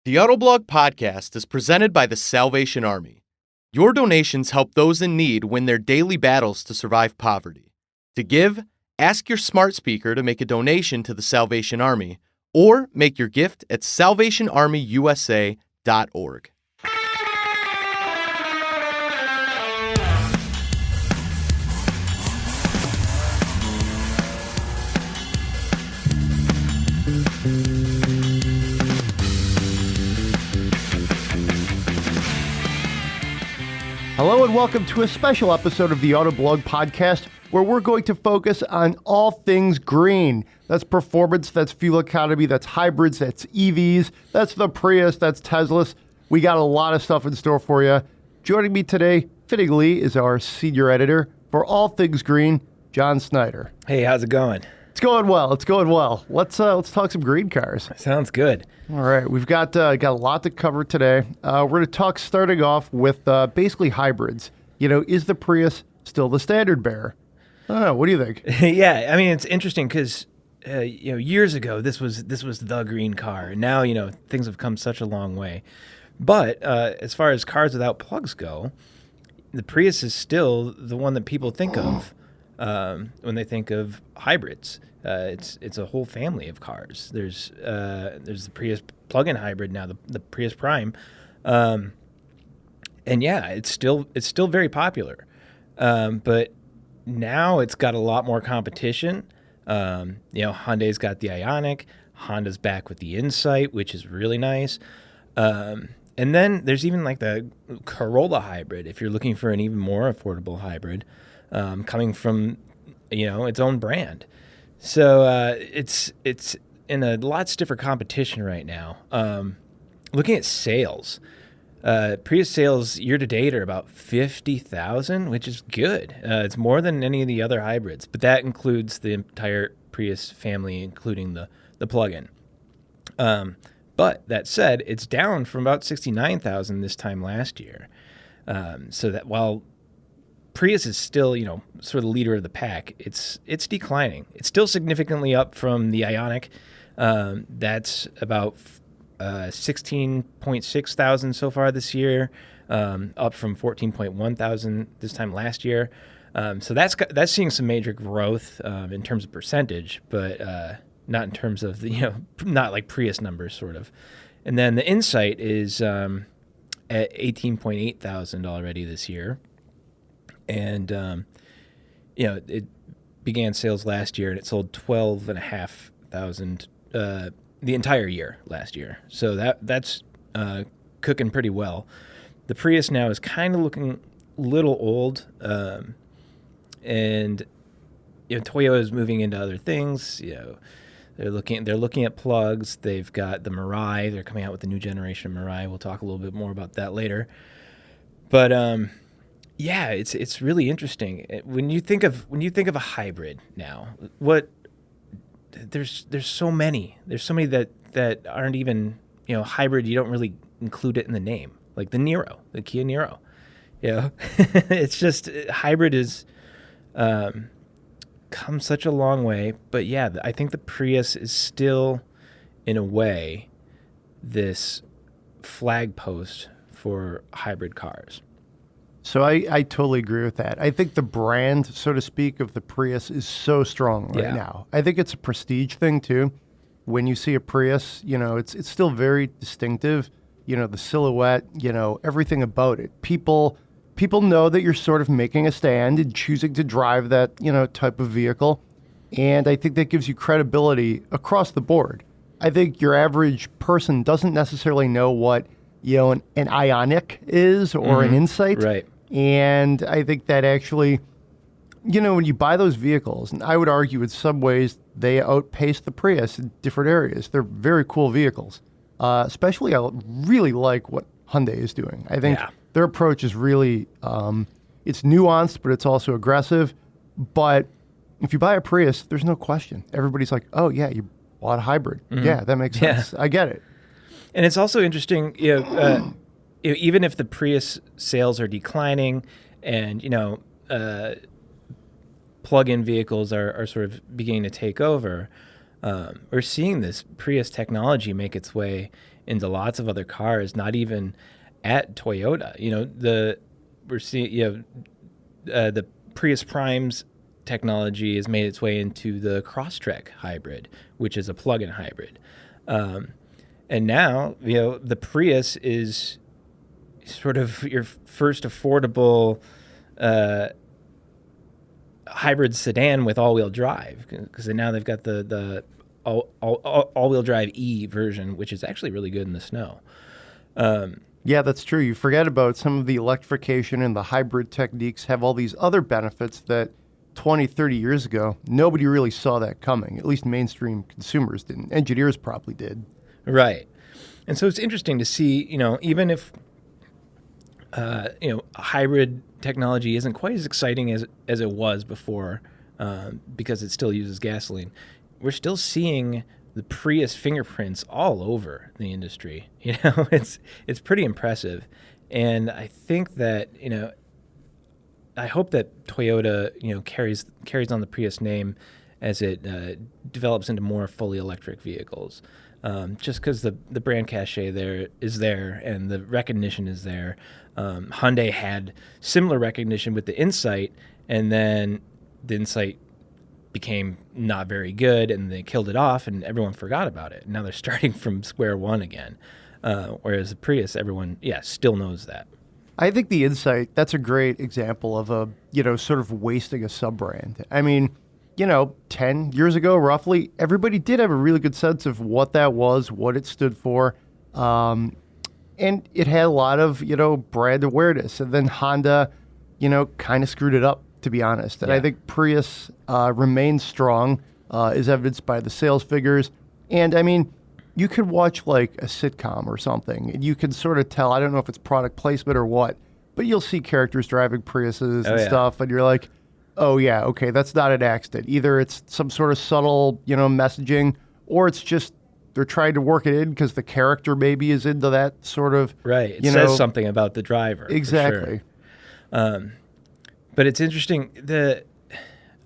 The Autoblog Podcast is presented by the Salvation Army. Your donations help those in need win their daily battles to survive poverty. To give, ask your smart speaker to make a donation to the Salvation Army, or make your gift at salvationarmyusa.org. Hello and welcome to a special episode of the Autoblog Podcast, where we're going to focus on all things green. That's performance, that's fuel economy, that's hybrids, that's EVs, that's the Prius, that's Teslas. We got a lot of stuff in store for you. Joining me today, fittingly, is our senior editor for all things green, Beltz Snyder. Hey, how's it going? It's going well. It's going well. Let's talk some green cars. Sounds good. All right, we've got a lot to cover today. We're going to talk starting off with basically hybrids. You know, is the Prius still the standard bearer? I don't know. What do you think? Yeah, I mean, it's interesting because years ago this was the green car, and now things have come such a long way. But as far as cars without plugs go, the Prius is still the one that people think of when they think of hybrids. It's a whole family of cars. There's the Prius plug-in hybrid now, the Prius Prime, and yeah, it's still very popular. But now it's got a lot more competition. Hyundai's got the Ioniq, Honda's back with the Insight, which is really nice. And then there's even like the Corolla hybrid, if you're looking for an even more affordable hybrid, coming from its own brand. So it's in a lot stiffer competition right now. Looking at sales, Prius sales year to date are about 50,000, which is good. It's more than any of the other hybrids, but that includes the entire Prius family, including the plug-in. But that said, it's down from about 69,000 this time last year. So that while Prius is still, sort of the leader of the pack, it's declining. It's still significantly up from the Ioniq. That's about 16.6 thousand so far this year, up from 14.1 thousand this time last year. So that's seeing some major growth in terms of percentage, but not in terms of not like Prius numbers sort of. And then the Insight is at 18.8 thousand already this year. And, it began sales last year and it sold 12,500 the entire year last year. So that's cooking pretty well. The Prius now is kind of looking a little old. And Toyota is moving into other things. They're looking at plugs. They've got the Mirai. They're coming out with the new generation of Mirai. We'll talk a little bit more about that later. But, yeah, it's really interesting when you think of a hybrid now. There's so many that aren't even hybrid. You don't really include it in the name, like the Niro, the Kia Niro. It's just hybrid is come such a long way. But yeah, I think the Prius is still in a way this flag post for hybrid cars. So I totally agree with that. I think the brand, so to speak, of the Prius is so strong right now. I think it's a prestige thing too. When you see a Prius, it's still very distinctive. The silhouette, everything about it. People know that you're sort of making a stand and choosing to drive that, type of vehicle. And I think that gives you credibility across the board. I think your average person doesn't necessarily know what, an Ioniq is or an Insight. Right. And I think that actually, when you buy those vehicles, and I would argue in some ways they outpace the Prius in different areas. They're very cool vehicles. Especially I really like what Hyundai is doing. I think their approach is really, it's nuanced, but it's also aggressive. But if you buy a Prius, there's no question. Everybody's like, oh, yeah, you bought a hybrid. Mm-hmm. Yeah, that makes sense. I get it. And it's also interesting, even if the Prius sales are declining and, plug-in vehicles are sort of beginning to take over, we're seeing this Prius technology make its way into lots of other cars, not even at Toyota. We're seeing, the Prius Prime's technology has made its way into the Crosstrek hybrid, which is a plug-in hybrid. And now, the Prius is sort of your first affordable hybrid sedan with all-wheel drive, because now they've got the all-wheel drive E version, which is actually really good in the snow. Yeah, that's true. You forget about some of the electrification and the hybrid techniques have all these other benefits that 20, 30 years ago, nobody really saw that coming. At least mainstream consumers didn't. Engineers probably did. Right. And so it's interesting to see, even if, hybrid technology isn't quite as exciting as it was before, because it still uses gasoline, we're still seeing the Prius fingerprints all over the industry. It's pretty impressive. And I think that, I hope that Toyota, carries on the Prius name as it develops into more fully electric vehicles. Just because the brand cachet is there and the recognition is there. Hyundai had similar recognition with the Insight, and then the Insight became not very good, and they killed it off, and everyone forgot about it. Now they're starting from square one again. Whereas the Prius, everyone, still knows that. I think the Insight, that's a great example of sort of wasting a sub-brand. I mean, 10 years ago, roughly, everybody did have a really good sense of what that was, what it stood for. And it had a lot of, brand awareness. And then Honda, kind of screwed it up, to be honest. And I think Prius remains strong, is evidenced by the sales figures. And, I mean, you could watch, like, a sitcom or something, and you can sort of tell, I don't know if it's product placement or what, but you'll see characters driving Priuses and stuff, and you're like, oh, yeah, okay, that's not an accident. Either it's some sort of subtle, messaging, or it's just they're trying to work it in because the character maybe is into that sort of... Right, it says something about the driver. Exactly. For sure. But it's interesting,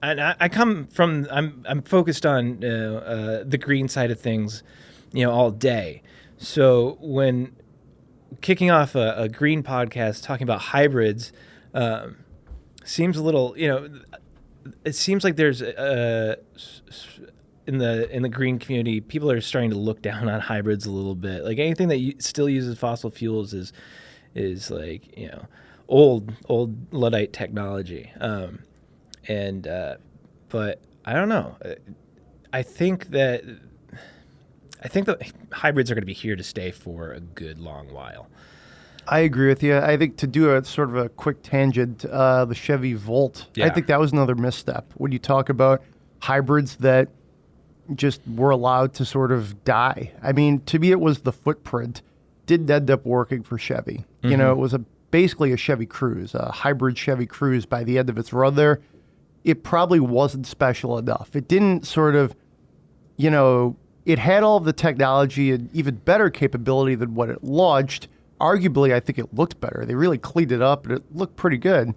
I'm focused on the green side of things, all day. So when kicking off a green podcast talking about hybrids, seems a little, it seems like there's in the green community, people are starting to look down on hybrids a little bit. Like anything that still uses fossil fuels is like, old Luddite technology. But I don't know. I think that hybrids are going to be here to stay for a good long while. I agree with you. I think to do a sort of a quick tangent, the Chevy Volt, I think that was another misstep. When you talk about hybrids that just were allowed to sort of die. I mean, to me, it was the footprint. Didn't end up working for Chevy. Mm-hmm. It was basically a Chevy Cruze, a hybrid Chevy Cruze by the end of its run there. It probably wasn't special enough. It didn't sort of, it had all of the technology and even better capability than what it launched. Arguably, I think it looked better. They really cleaned it up, and it looked pretty good.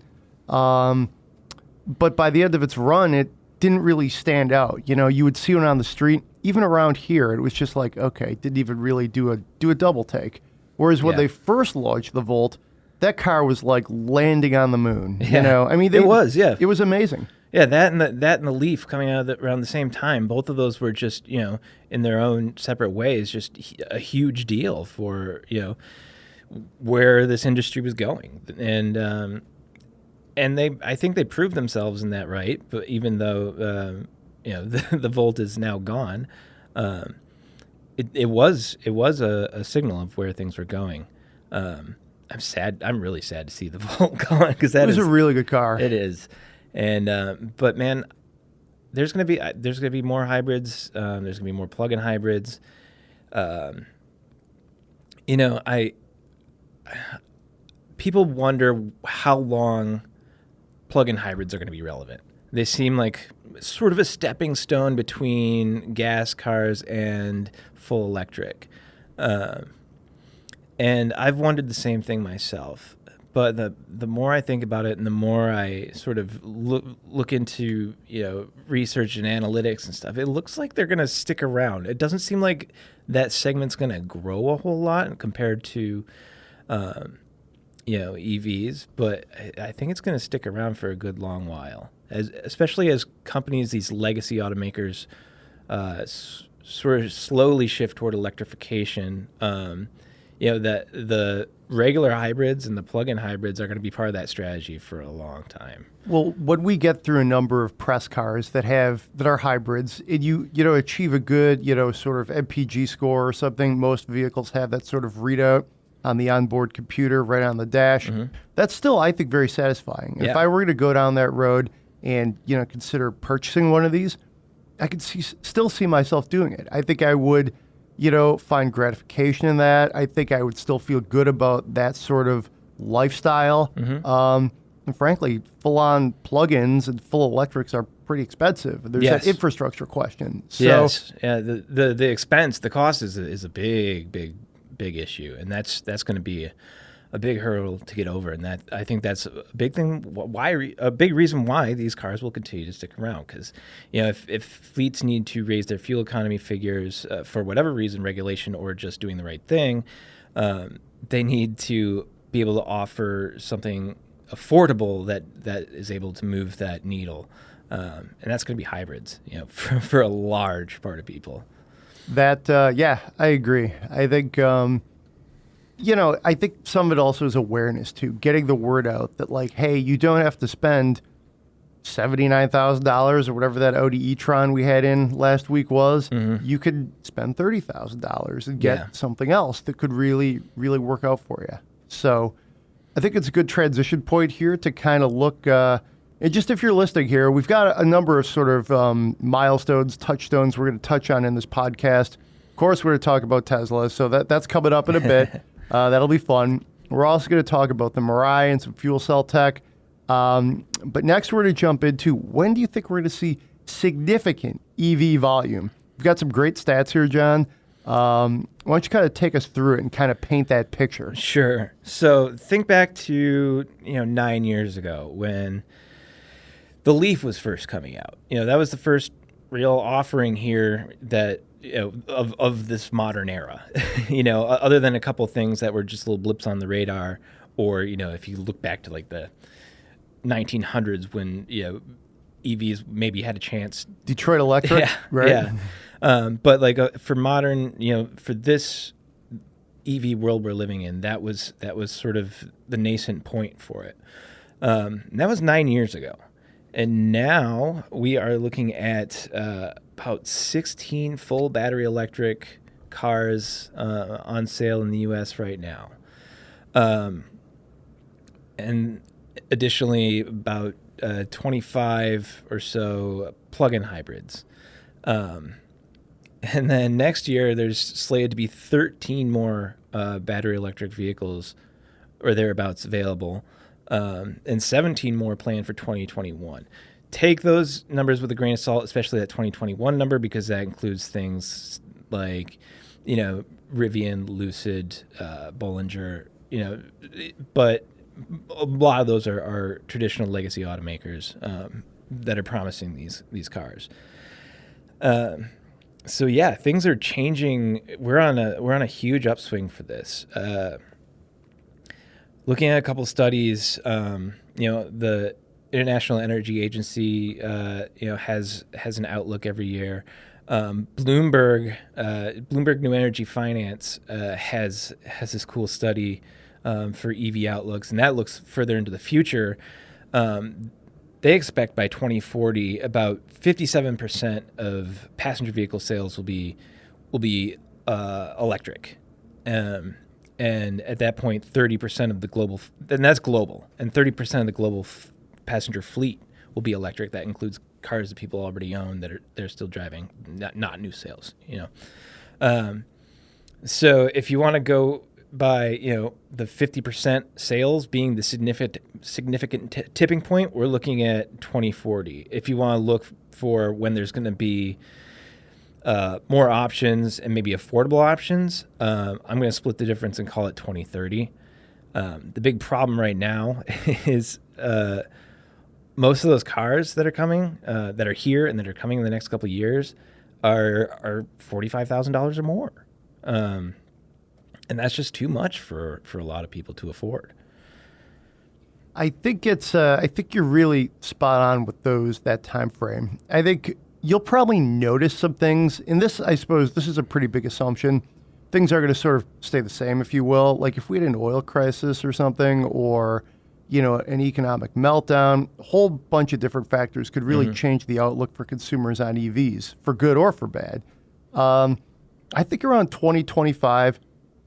But by the end of its run, it didn't really stand out. You would see it on the street, even around here. It was just like, okay, didn't even really do a double take. Whereas when they first launched the Volt, that car was like landing on the moon. I mean, it was amazing. Yeah, that and the Leaf coming out around the same time. Both of those were just, in their own separate ways, just a huge deal for where this industry was going. And I think they proved themselves in that, right? But even though the Volt is now gone, it was a signal of where things were going. I'm sad. I'm really sad to see the Volt gone because it was a really good car. It is, and but man, there's gonna be more hybrids. There's gonna be more plug-in hybrids. People wonder how long plug-in hybrids are going to be relevant. They seem like sort of a stepping stone between gas cars and full electric. And I've wondered the same thing myself. But the more I think about it, and the more I sort of look into research and analytics and stuff, it looks like they're going to stick around. It doesn't seem like that segment's going to grow a whole lot compared to EVs, but I think it's going to stick around for a good long while, especially as companies, these legacy automakers, sort of slowly shift toward electrification. That the regular hybrids and the plug-in hybrids are going to be part of that strategy for a long time. Well, when we get through a number of press cars that are hybrids, and you achieve a good sort of MPG score or something, most vehicles have that sort of readout on the onboard computer right on the dash. Mm-hmm. That's still, I think, very satisfying. Yeah. If I were going to go down that road and consider purchasing one of these, I could still see myself doing it. I think I would find gratification in that. I think I would still feel good about that sort of lifestyle. Mm-hmm. And frankly, full-on plug-ins and full electrics are pretty expensive. There's that infrastructure question. So, yes, yeah, the expense, the cost is a big issue, and that's going to be a big hurdle to get over. And that, I think that's a big thing. A big reason why these cars will continue to stick around, because if fleets need to raise their fuel economy figures for whatever reason, regulation or just doing the right thing, they need to be able to offer something affordable that is able to move that needle, and that's going to be hybrids. For a large part of people. That I agree. I think. I think some of it also is awareness too, getting the word out that hey, you don't have to spend $79,000 or whatever that Audi e-tron we had in last week was. Mm-hmm. You could spend $30,000 and get something else that could really, really work out for you. So I think it's a good transition point here to kind of look, and just if you're listening here, we've got a number of sort of milestones, touchstones we're going to touch on in this podcast. Of course, we're going to talk about Tesla, so that's coming up in a bit. That'll be fun. We're also going to talk about the Mirai and some fuel cell tech. But next, we're going to jump into when do you think we're going to see significant EV volume? We've got some great stats here, John. Why don't you kind of take us through it and kind of paint that picture? Sure. So think back to 9 years ago when the Leaf was first coming out. That was the first real offering here that of this modern era, other than a couple things that were just little blips on the radar, or if you look back to the 1900s when EVs maybe had a chance. Detroit Electric, yeah, right? Yeah, but for modern, for this EV world we're living in, that was sort of the nascent point for it. And that was 9 years ago. And now we are looking at about 16 full battery electric cars on sale in the U.S. right now. And additionally, about 25 or so plug-in hybrids. And then next year, there's slated to be 13 more battery electric vehicles or thereabouts available. And 17 more planned for 2021. Take those numbers with a grain of salt, especially that 2021 number, because that includes things like, Rivian, Lucid, Bollinger, but a lot of those are traditional legacy automakers that are promising these cars. So yeah, things are changing. We're on a huge upswing for this. Looking at a couple studies, the International Energy Agency, has an outlook every year. Bloomberg New Energy Finance has this cool study for EV outlooks, and that looks further into the future. They expect by 2040 about 57% of passenger vehicle sales will be electric. And at that point, 30% of the global, and that's global, and 30% of the global passenger fleet will be electric. That includes cars that people already own that they're still driving, not new sales. So if you want to go by the 50% sales being the significant tipping point, we're looking at 2040. If you want to look for when there's going to be more options and maybe affordable options, I'm going to split the difference and call it 2030. The big problem right now is most of those cars that are coming, that are here and that are coming in the next couple of years, are $45,000 or more, and that's just too much for a lot of people to afford. I think I think you're really spot on with that time frame. I think you'll probably notice some things. In this, I suppose, this is a pretty big assumption. Things are going to sort of stay the same, if you will. Like if we had an oil crisis or something, or an economic meltdown, a whole bunch of different factors could really change the outlook for consumers on EVs, for good or for bad. I think around 2025,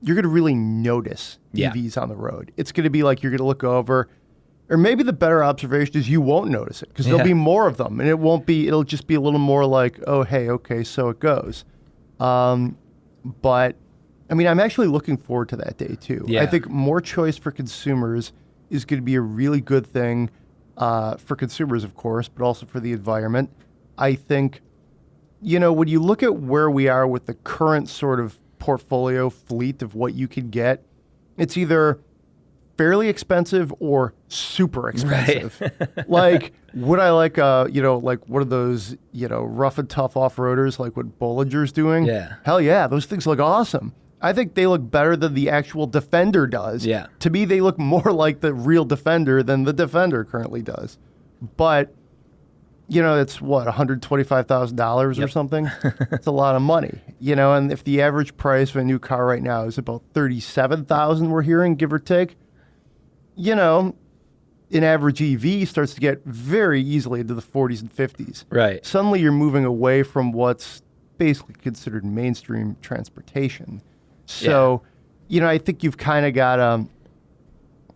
you're going to really notice EVs on the road. It's going to be like you're going to look over, or maybe the better observation is you won't notice it because there'll be more of them, and it'll just be a little more like, oh, hey, okay, so it goes. But I mean, I'm actually looking forward to that day too. Yeah. I think more choice for consumers is going to be a really good thing for consumers, of course, but also for the environment. I think, when you look at where we are with the current sort of portfolio fleet of what you can get, it's either fairly expensive or super expensive. Right. Like, would I like, like what are those, rough and tough off-roaders, like what Bollinger's doing? Yeah. Hell yeah, those things look awesome. I think they look better than the actual Defender does. Yeah. To me, they look more like the real Defender than the Defender currently does. But, it's what, $125,000 or something? It's a lot of money, and if the average price of a new car right now is about $37,000, we're hearing, give or take, an average EV starts to get very easily into the 40s and 50s. Right. Suddenly you're moving away from what's basically considered mainstream transportation. So, I think you've kind of got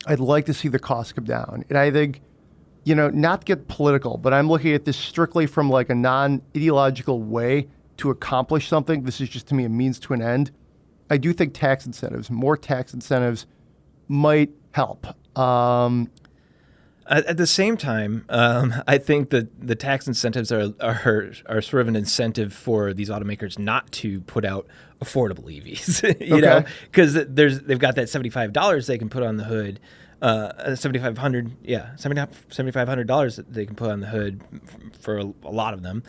I'd like to see the cost come down. And I think, not to get political, but I'm looking at this strictly from like a non-ideological way to accomplish something. This is just, to me, a means to an end. I do think more tax incentives might help. At the same time, I think that the tax incentives are sort of an incentive for these automakers not to put out affordable EVs, know, because they've got that $75 they can put on the hood, $7,500 that they can put on the hood for a lot of them.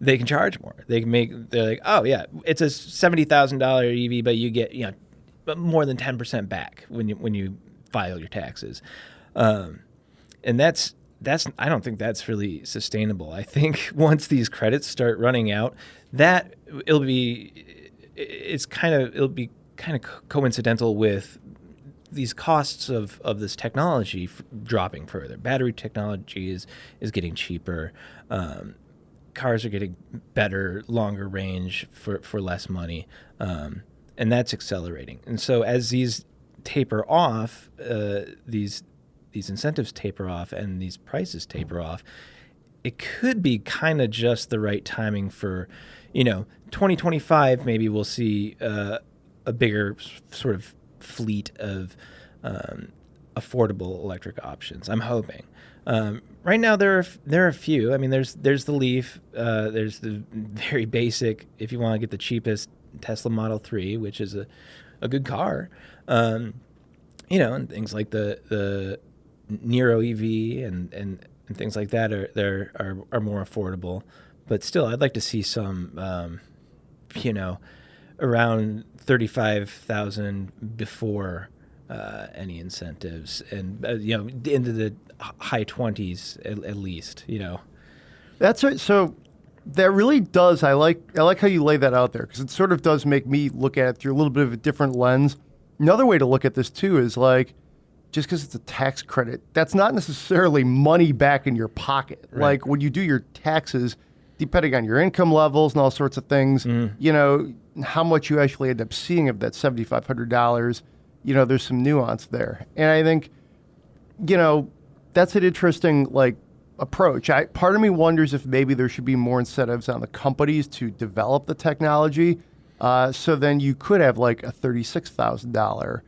They can charge more. They're like, oh yeah, it's a $70,000 EV, but you get more than 10% back when you file your taxes. And that's I don't think that's really sustainable. I think once these credits start running out, it'll be kind of coincidental with these costs of this technology dropping further. Battery technology is getting cheaper. Cars are getting better, longer range for less money, and that's accelerating. And so as these taper off, these incentives taper off and these prices taper off, it could be kind of just the right timing for, 2025, maybe we'll see a bigger sort of fleet of affordable electric options. I'm hoping. Right now there are a few. I mean, there's the Leaf, there's the very basic, if you want to get the cheapest, Tesla Model 3, which is a good car. And things like the Nero EV and things like that are more affordable. But still, I'd like to see some, around $35,000 before any incentives, and into the high 20s at least. That's right. So that really does. I like how you lay that out there, because it sort of does make me look at it through a little bit of a different lens. Another way to look at this too is like, just because it's a tax credit, that's not necessarily money back in your pocket. Right. Like when you do your taxes, depending on your income levels and all sorts of things, how much you actually end up seeing of that $7,500, there's some nuance there. And I think, that's an interesting approach. Part of me wonders if maybe there should be more incentives on the companies to develop the technology. So then you could have like a $36,000,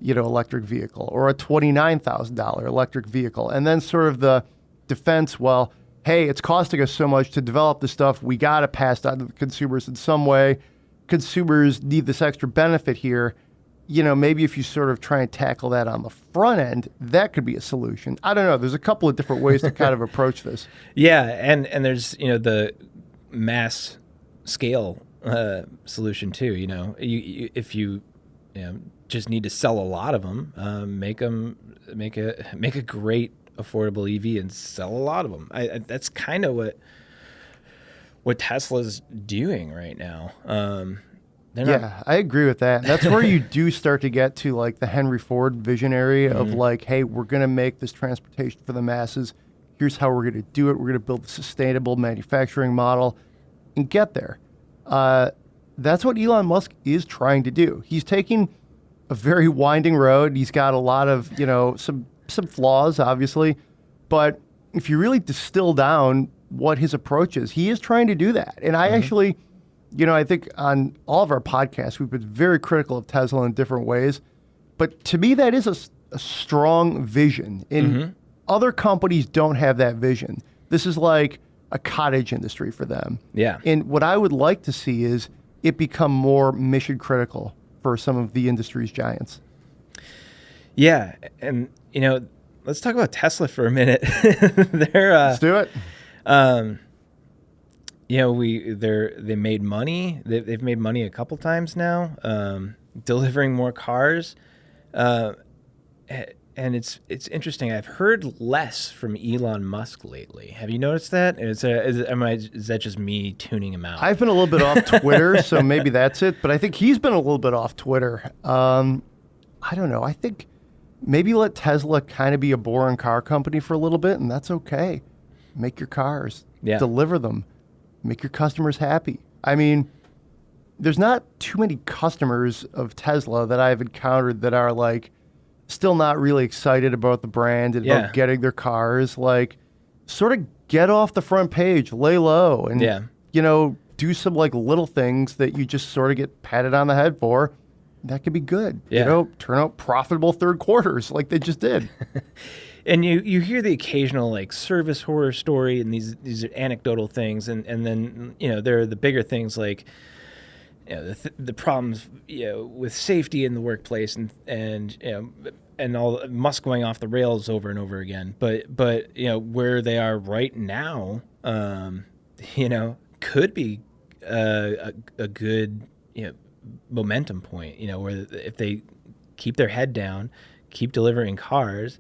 electric vehicle, or a $29,000 electric vehicle. And then sort of the defense, well, hey, it's costing us so much to develop this stuff, we got to pass it on to the consumers in some way. Consumers need this extra benefit here. maybe if you sort of try and tackle that on the front end, that could be a solution. I don't know. There's a couple of different ways to kind of approach this. Yeah, and there's the mass scale solution too. If you just need to sell a lot of them, make a great affordable EV and sell a lot of them. That's kind of what Tesla's doing right now. I agree with that. That's where you do start to get to like the Henry Ford visionary of like, hey, we're going to make this transportation for the masses. Here's how we're going to do it. We're going to build a sustainable manufacturing model and get there. That's what Elon Musk is trying to do. He's taking a very winding road. He's got a lot of, some flaws, obviously. But if you really distill down what his approach is, he is trying to do that. And I actually, I think on all of our podcasts, we've been very critical of Tesla in different ways. But to me, that is a strong vision. And other companies don't have that vision. This is like a cottage industry for them. Yeah. And what I would like to see is it become more mission critical for some of the industry's giants. Yeah. And, let's talk about Tesla for a minute. Let's do it. They made money. They've made money a couple times now, delivering more cars. And it's interesting. I've heard less from Elon Musk lately. Have you noticed that? Is that just me tuning him out? I've been a little bit off Twitter, so maybe that's it. But I think he's been a little bit off Twitter. I don't know. I think maybe let Tesla kind of be a boring car company for a little bit, and that's okay. Make your cars. Yeah. Deliver them. Make your customers happy. I mean, there's not too many customers of Tesla that I've encountered that are like still not really excited about the brand and about getting their cars. Like, sort of get off the front page, lay low, and do some like little things that you just sort of get patted on the head for. That could be good. Yeah. Turn out profitable third quarters like they just did. And you hear the occasional like service horror story and these are anecdotal things, and then there are the bigger things like the problems with safety in the workplace and all Musk going off the rails over and over again. But where they are right now, could be a good momentum point. Where if they keep their head down, keep delivering cars.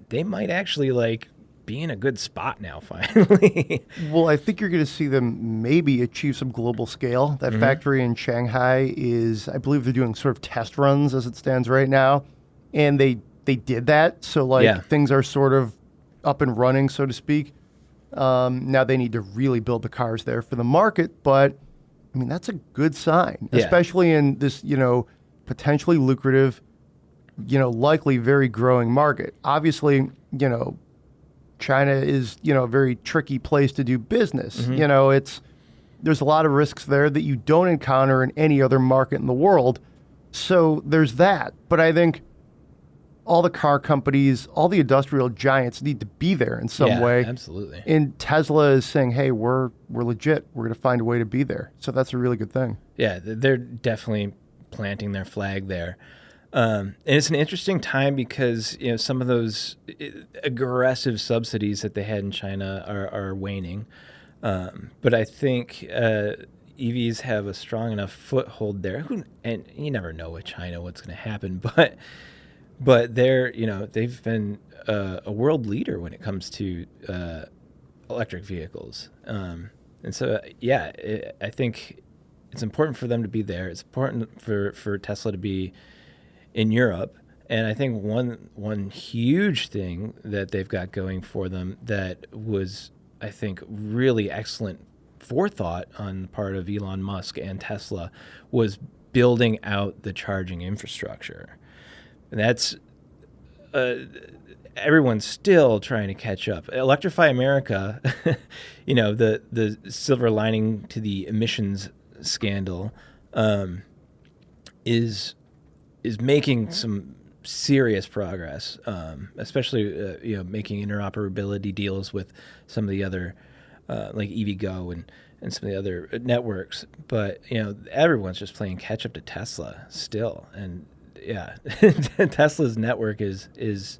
They might actually like be in a good spot now, finally. Well, I think you're going to see them maybe achieve some global scale. That factory in Shanghai is, I believe they're doing sort of test runs as it stands right now. And they did that. So things are sort of up and running, so to speak. Now they need to really build the cars there for the market. But I mean, that's a good sign, especially in this, potentially lucrative, likely very growing market. Obviously, China is, a very tricky place to do business. There's a lot of risks there that you don't encounter in any other market in the world. So there's that. But I think all the car companies, all the industrial giants need to be there in some way. Absolutely. And Tesla is saying, hey, we're legit. We're going to find a way to be there. So that's a really good thing. Yeah, they're definitely planting their flag there. And it's an interesting time because some of those aggressive subsidies that they had in China are waning. But I think EVs have a strong enough foothold there. And you never know with China what's going to happen, but they're they've been a world leader when it comes to electric vehicles. And so I think it's important for them to be there. It's important for Tesla to be in Europe. And I think one huge thing that they've got going for them that was, I think, really excellent forethought on the part of Elon Musk and Tesla was building out the charging infrastructure. And that's everyone's still trying to catch up. Electrify America, the silver lining to the emissions scandal is making some serious progress, especially making interoperability deals with some of the other like EVgo and some of the other networks. But, everyone's just playing catch up to Tesla still. And yeah, Tesla's network is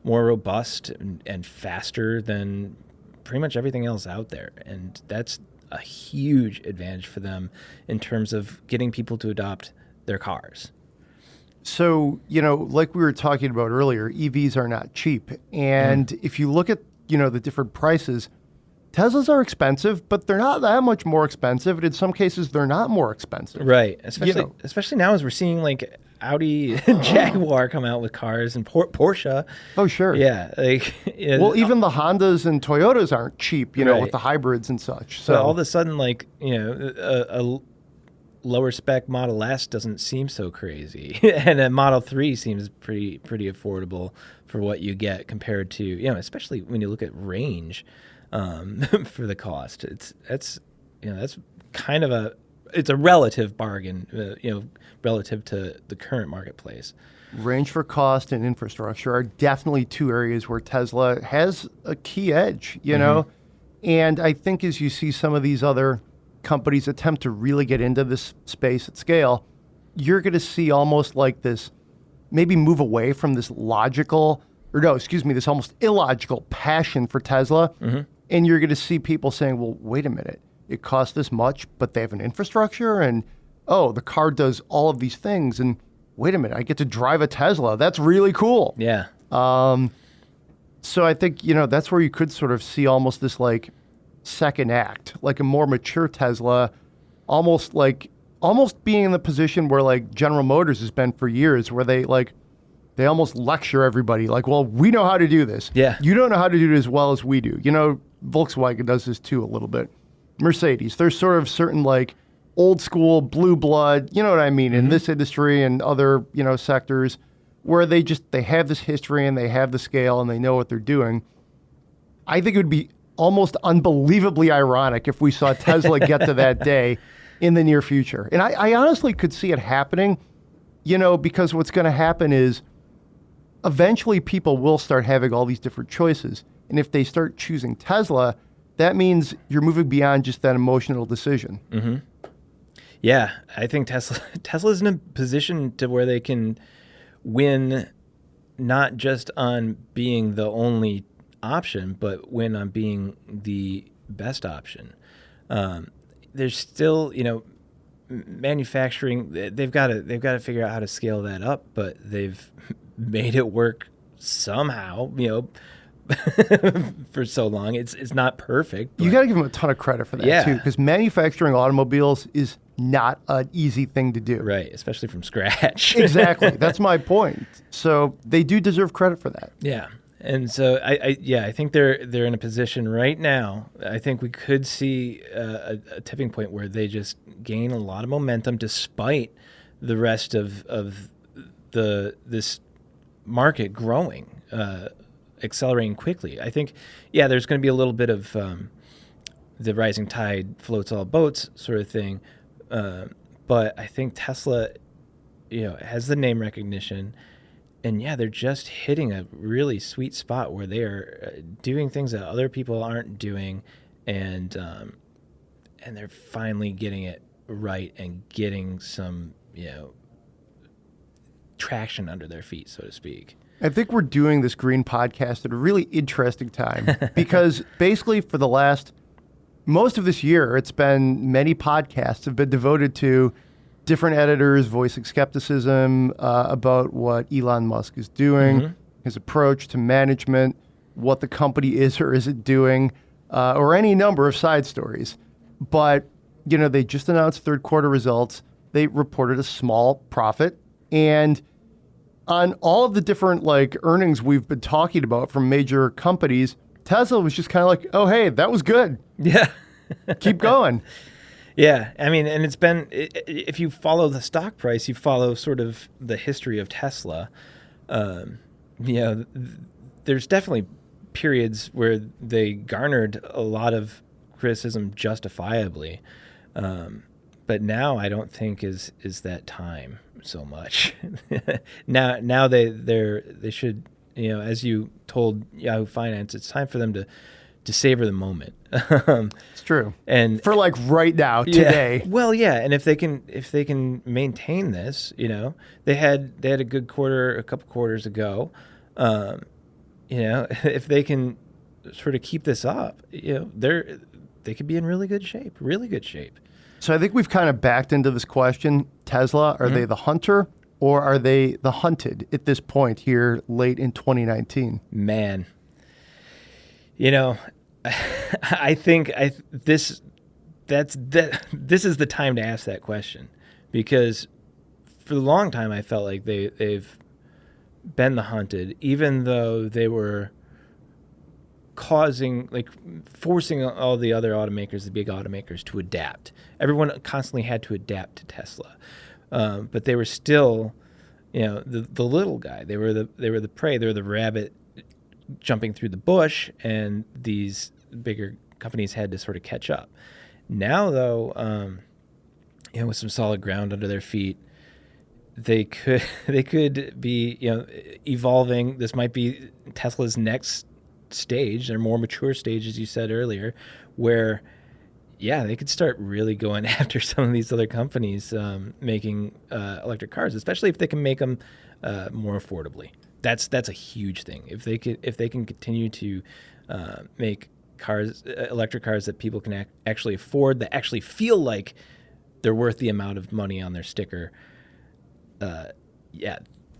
more robust and faster than pretty much everything else out there. And that's a huge advantage for them in terms of getting people to adopt their cars. So, like we were talking about earlier, EVs are not cheap. And if you look at, the different prices, Teslas are expensive, but they're not that much more expensive. And in some cases, they're not more expensive. Right. Especially now as we're seeing like Audi and Jaguar come out with cars and Porsche. Oh, sure. Yeah. Well, even the Hondas and Toyotas aren't cheap, right. with the hybrids and such. So all of a sudden, a lower spec Model S doesn't seem so crazy. And a Model 3 seems pretty affordable for what you get compared to, especially when you look at range for the cost. That's kind of it's a relative bargain, relative to the current marketplace. Range for cost and infrastructure are definitely two areas where Tesla has a key edge, And I think as you see some of these other companies attempt to really get into this space at scale, you're going to see almost like this, maybe move away from this this almost illogical passion for Tesla. Mm-hmm. And you're going to see people saying, well, wait a minute, it costs this much, but they have an infrastructure and, the car does all of these things. And wait a minute, I get to drive a Tesla. That's really cool. Yeah. So I think, that's where you could sort of see almost this like second act, like a more mature Tesla, almost being in the position where like General Motors has been for years, where they almost lecture everybody like, well, we know how to do this. Yeah. You don't know how to do it as well as we do. Volkswagen does this too a little bit. Mercedes, there's sort of certain like old school blue blood, you know what I mean, in this industry and other, sectors where they have this history and they have the scale and they know what they're doing. I think it would be almost unbelievably ironic if we saw Tesla get to that day in the near future. And I honestly could see it happening, because what's going to happen is eventually people will start having all these different choices. And if they start choosing Tesla, that means you're moving beyond just that emotional decision. Mm-hmm. Yeah, I think Tesla's in a position to where they can win not just on being the only option, but win on being the best option. There's still, manufacturing. They've got to figure out how to scale that up, but they've made it work somehow. For so long, it's not perfect. But you got to give them a ton of credit for that too, because manufacturing automobiles is not an easy thing to do. Right, especially from scratch. Exactly, that's my point. So they do deserve credit for that. Yeah. And so I think they're in a position right now. I think we could see a tipping point where they just gain a lot of momentum despite the rest of this market growing, accelerating quickly. I think, there's going to be a little bit of the rising tide floats all boats sort of thing. But I think Tesla, has the name recognition. And they're just hitting a really sweet spot where they are doing things that other people aren't doing, and they're finally getting it right and getting some traction under their feet, so to speak. I think we're doing this green podcast at a really interesting time because basically for the most of this year, it's been many podcasts have been devoted to different editors voicing skepticism about what Elon Musk is doing, his approach to management, what the company is or isn't doing, or any number of side stories. But, they just announced third quarter results. They reported a small profit. And on all of the different earnings we've been talking about from major companies, Tesla was just kind of like, oh, hey, that was good. Yeah. Keep going. Yeah, I mean, and it's been, if you follow the stock price, you follow sort of the history of Tesla. There's definitely periods where they garnered a lot of criticism justifiably. But now I don't think is that time so much. now they should, as you told Yahoo Finance, it's time for them to to savor the moment. It's true. And for like right now, today. Well, yeah, and if they can maintain this, they had a good quarter a couple quarters ago. If they can sort of keep this up, they could be in really good shape. Really good shape. So I think we've kind of backed into this question. Tesla, are they the hunter or are they the hunted at this point here late in 2019? Man, I think this is the time to ask that question, because for a long time I felt like they've been the hunted, even though they were forcing all the other automakers, the big automakers, to adapt. Everyone constantly had to adapt to Tesla, but they were still, the little guy. They were the prey. They were the rabbit jumping through the bush, and these bigger companies had to sort of catch up. Now, though, with some solid ground under their feet, they could be evolving. This might be Tesla's next stage, their more mature stage, as you said earlier, where they could start really going after some of these other companies making electric cars, especially if they can make them more affordably. That's a huge thing. If they can continue to make electric cars that people can actually afford, that actually feel like they're worth the amount of money on their sticker, they're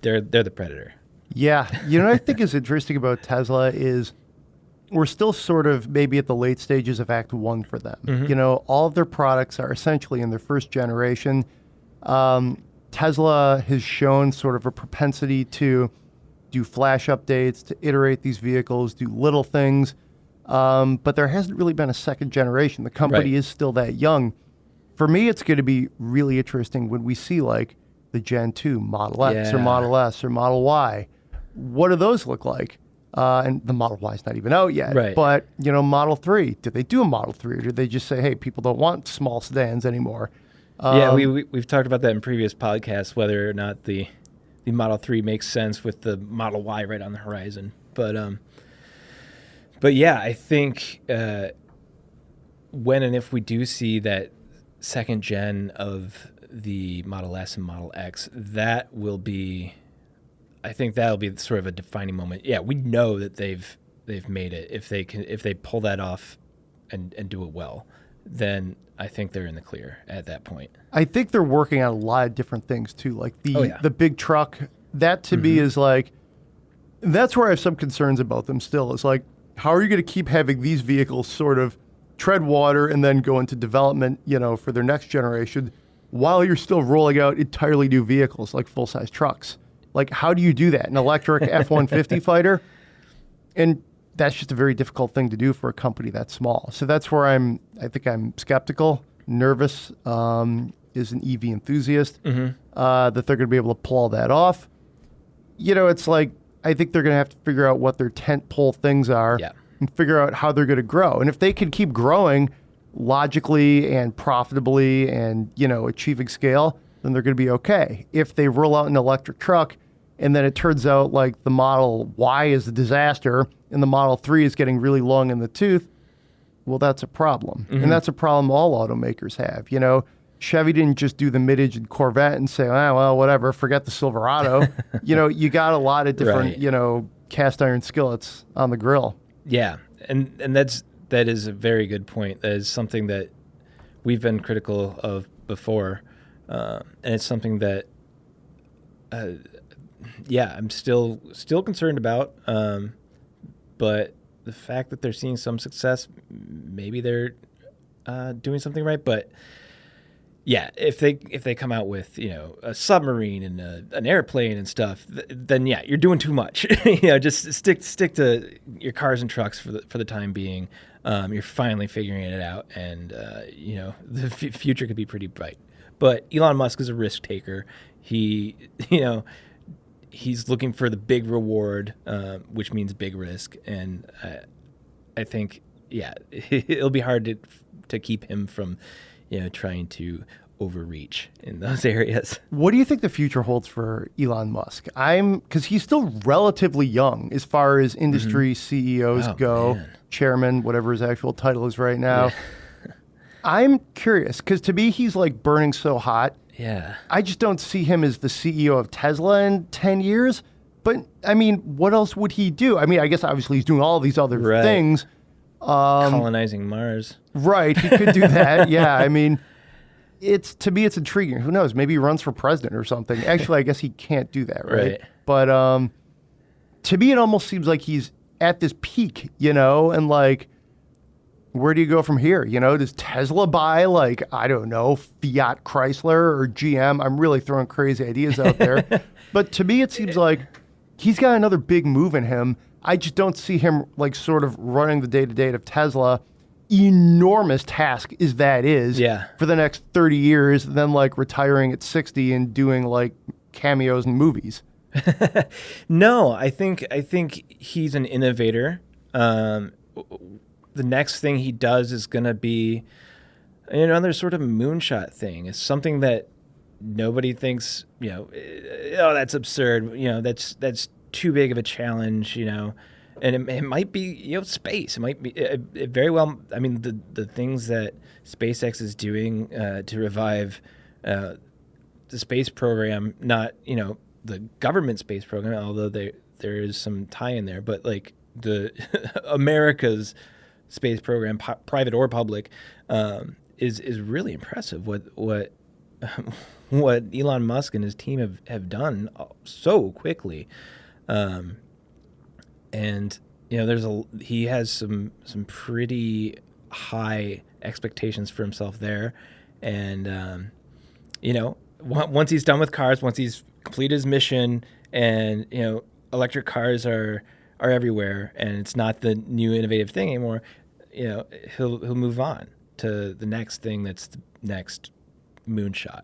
the predator. Yeah. What I think is interesting about Tesla is we're still sort of maybe at the late stages of Act 1 for them. Mm-hmm. All of their products are essentially in their first generation. Tesla has shown sort of a propensity to do flash updates, to iterate these vehicles, do little things. But there hasn't really been a second generation. The company is still that young. For me, it's going to be really interesting when we see like the Gen 2 Model X or Model S or Model Y. What do those look like? And the Model Y is not even out yet. Right. But, Model 3, did they do a Model 3 or did they just say, hey, people don't want small sedans anymore? We've talked about that in previous podcasts, whether or not the Model 3 makes sense with the Model Y right on the horizon. But I think when and if we do see that second gen of the Model S and Model X, I think that'll be sort of a defining moment. Yeah, we know that they've made it. If they pull that off and do it well, then I think they're in the clear at that point. I think they're working on a lot of different things too, like the big truck. That to me is like, that's where I have some concerns about them still. It's like, how are you going to keep having these vehicles sort of tread water and then go into development, for their next generation, while you're still rolling out entirely new vehicles like full-size trucks? Like, how do you do that? An electric F-150 fighter? And that's just a very difficult thing to do for a company that small. So that's where I think I'm skeptical, nervous, as an EV enthusiast, that they're going to be able to pull all that off. It's like, I think they're going to have to figure out what their tentpole things are and figure out how they're going to grow. And if they can keep growing logically and profitably and, achieving scale, then they're going to be okay. If they roll out an electric truck and then it turns out like the Model Y is a disaster and the Model 3 is getting really long in the tooth, well, that's a problem. And that's a problem all automakers have. Chevy didn't just do the mid-engine Corvette and say, well, whatever, forget the Silverado. You got a lot of different, cast iron skillets on the grill. Yeah, and that is a very good point. That is something that we've been critical of before, and it's something that, I'm still concerned about. But the fact that they're seeing some success, maybe they're doing something right. But yeah, if they come out with a submarine and an airplane and stuff, then you're doing too much. Just stick to your cars and trucks for the time being. You're finally figuring it out, and the future could be pretty bright. But Elon Musk is a risk taker. He's looking for the big reward, which means big risk, and I think it'll be hard to keep him from trying to overreach in those areas. What do you think the future holds for Elon Musk? Because he's still relatively young as far as industry CEOs go, man. chairman, whatever his actual title is right now. Yeah. I'm curious because to me, he's like burning so hot. Yeah. I just don't see him as the CEO of Tesla in 10 years. But I mean, what else would he do? I mean, I guess obviously he's doing all these other things. Colonizing Mars. Right. He could do that. Yeah. I mean, to me, it's intriguing. Who knows? Maybe he runs for president or something. Actually, I guess he can't do that. Right. But to me, it almost seems like he's at this peak, and like, where do you go from here? Does Tesla buy, like, I don't know, Fiat Chrysler or GM? I'm really throwing crazy ideas out there. But to me, it seems like he's got another big move in him. I just don't see him, like, sort of running the day-to-day of Tesla. Enormous task is for the next 30 years, then, like, retiring at 60 and doing, like, cameos in movies. No, I think he's an innovator. The next thing he does is going to be another sort of moonshot thing. It's something that nobody thinks, oh, that's absurd. That's too big of a challenge, and it might be, space. It might be it very well. I mean, the things that SpaceX is doing to revive the space program, not, the government space program, although there is some tie in there, but like the America's space program, private or public, is really impressive. What Elon Musk and his team have done so quickly, and he has some pretty high expectations for himself there, and once he's done with cars, once he's completed his mission, and electric cars are everywhere, and it's not the new innovative thing anymore. He'll move on to the next thing that's the next moonshot,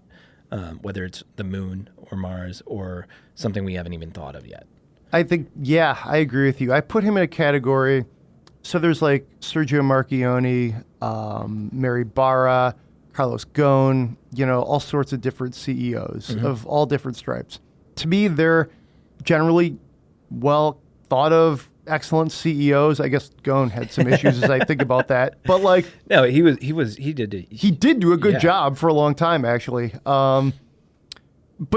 whether it's the moon or Mars or something we haven't even thought of yet. I think, yeah, I agree with you. I put him in a category. So there's like Sergio Marchionne, Mary Barra, Carlos Ghosn, all sorts of different CEOs of all different stripes. To me, they're generally well thought of, excellent CEOs. I guess Ghosn had some issues as I think about that, but like, no, he did do a good job for a long time, actually. But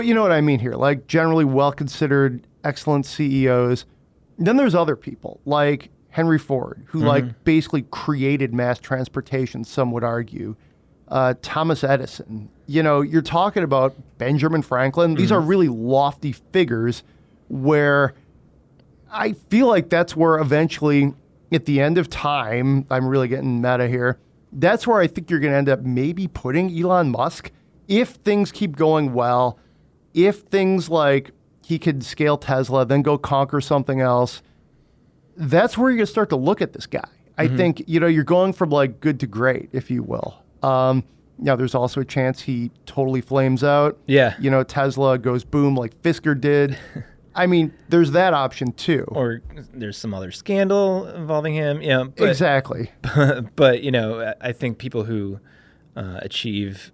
you know what I mean here, like generally well considered, excellent CEOs. Then there's other people like Henry Ford, who like basically created mass transportation, some would argue. Thomas Edison, you're talking about Benjamin Franklin. These are really lofty figures where I feel like that's where eventually at the end of time, I'm really getting meta here, that's where I think you're going to end up maybe putting Elon Musk if things keep going well, if things like he could scale Tesla, then go conquer something else. That's where you're going to start to look at this guy. I think, you're going from like good to great, if you will. Now, there's also a chance he totally flames out. Yeah. Tesla goes boom like Fisker did. I mean, there's that option too. Or there's some other scandal involving him. Exactly. But, I think people who achieve